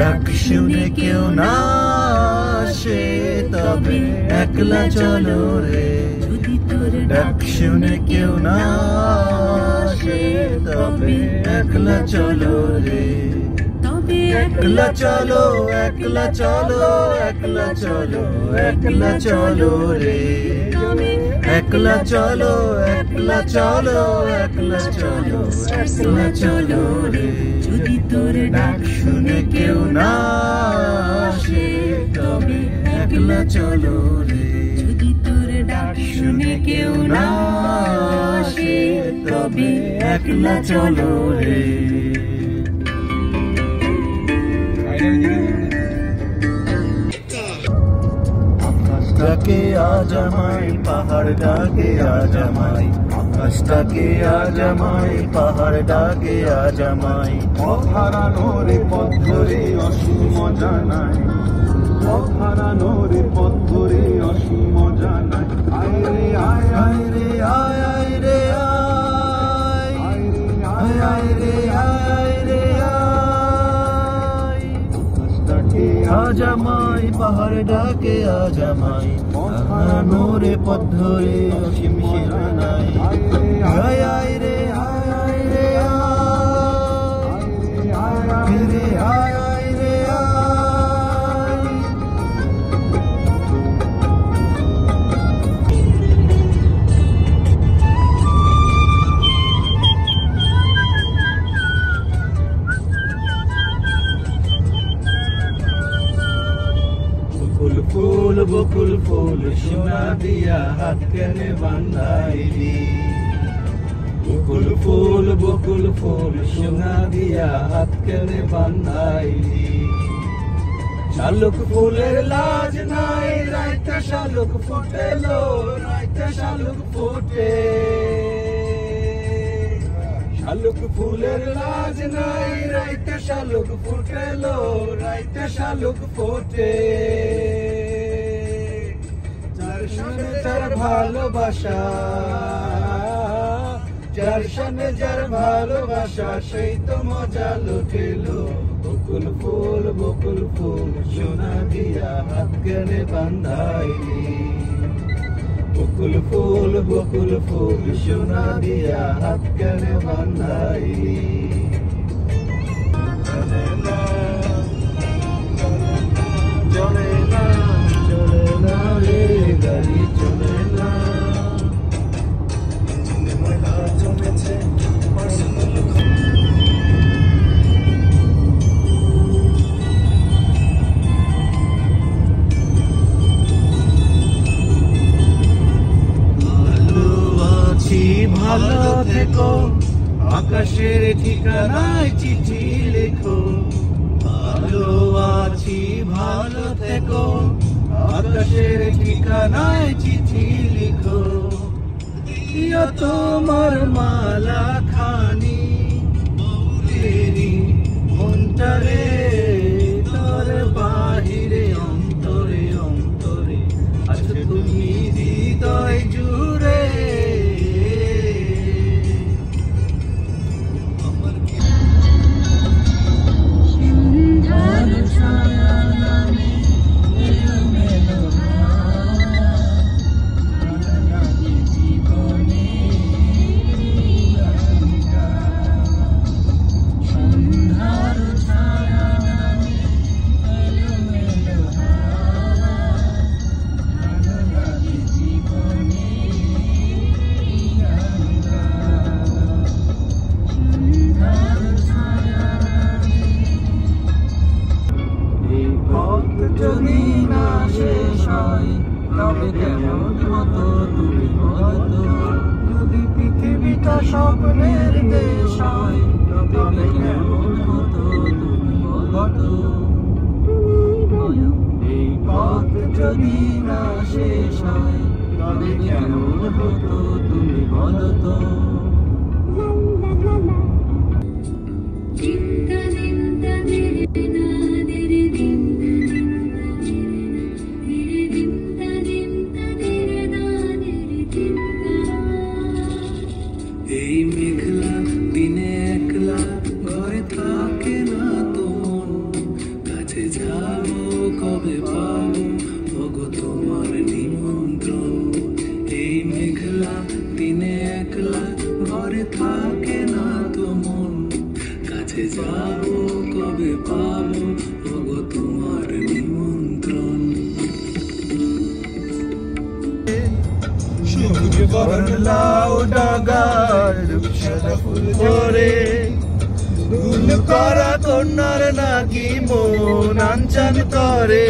ডাক শুনে কেউ না আসে তবে একলা চলো রে, ডাক শুনে কেউ না আসে তবে একলা চলো রে, একলা চলো একলা চলো একলা চলো একলা চলো রে, একলা চলো একলা চলো একলা চলো একলা চলো রে, যদি তোর ডাক শুনে কেউ না আসে তবে একলা চলো রে, যদি তোর ডাক শুনে কেউ না আসে তবে একলা চলো রে। আকাশটাকে আজ আমায় পাহাড় ডাকে আজ আমায়, আকাশটাকে আজ আমায় পাহাড় ডাকে আজ আমায়, হারানোর পথ ধরে অসীম জানাই, হারানোর পথ ধরে অসীম জানাই, আয় রে আয় আয় রে আয় আয় রে আয় আয় আয় রে আয় রে আয়, আকাশটাকে আজ আমায় পাহাড় ডাকে আজ আমায়, হারানোর পথ ধরে অসীম জানাই, আয় আয় রে আয় আয় রে আয় রে আয় আয় রে আয়। বকুল ফুল বকুল ফুল সোনা দিয়া হাত কেনে বান্ধাইলি, বকুল ফুল সোনা দিয়া হাত কেনে বান্ধাইলি, শালুক ফুলের লাজ নাই রাইতে শালুক ফুটেলো, রাইতে শালুক ফুটে, শালুক ফুলের লাজ নাই রাইতে শালুক ফুটেলো, রাইতে শালুক ফোটে, যার সামনে যার ভালোবাসা, যার সামনে যার ভালোবাসা সেই তো মজা লুটেলো, বকুল ফুল সোনা দিয়া হাত কেনে বান্ধাইলি, বকুল ফুল সোনা দিয়া হাত কেনে বান্ধাইলি, চলে না চলে না চলে না রে গাড়ি চলে না, ময়লা জমেছে ভালো থেকো, আকাশের ঠিকানায় চিঠি লেখো, ভালো আছি ভালো থেকো, আকাশের ঠিকানায় চিঠি লিখো, দিও তোমার মালা খানি তেরি মনটারে, তোর বাহিরে অন্তরে অন্তরে আছো তুমি হৃদয় জুড়ে, যদি না শেষ হয় তবে কেমন হতো তুমি বলতো, যদি পৃথিবীটা স্বপ্নের দেশ হয় তবে কেমন হতো তুমি বলতো, এই পথ যদি না শেষ হয় তবে কেমন হতো তুমি বলতো। এই মেঘলা দিনে একলা ঘরে থাকে না তো মন, লাউ ডাগার রূপসাদা ফুল ধরে ফুল করা কন্যার নাকি মন আনচান করে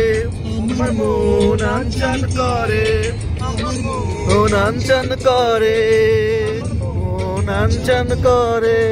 মন আনচান করে মন আনচান করে মন আনচান করে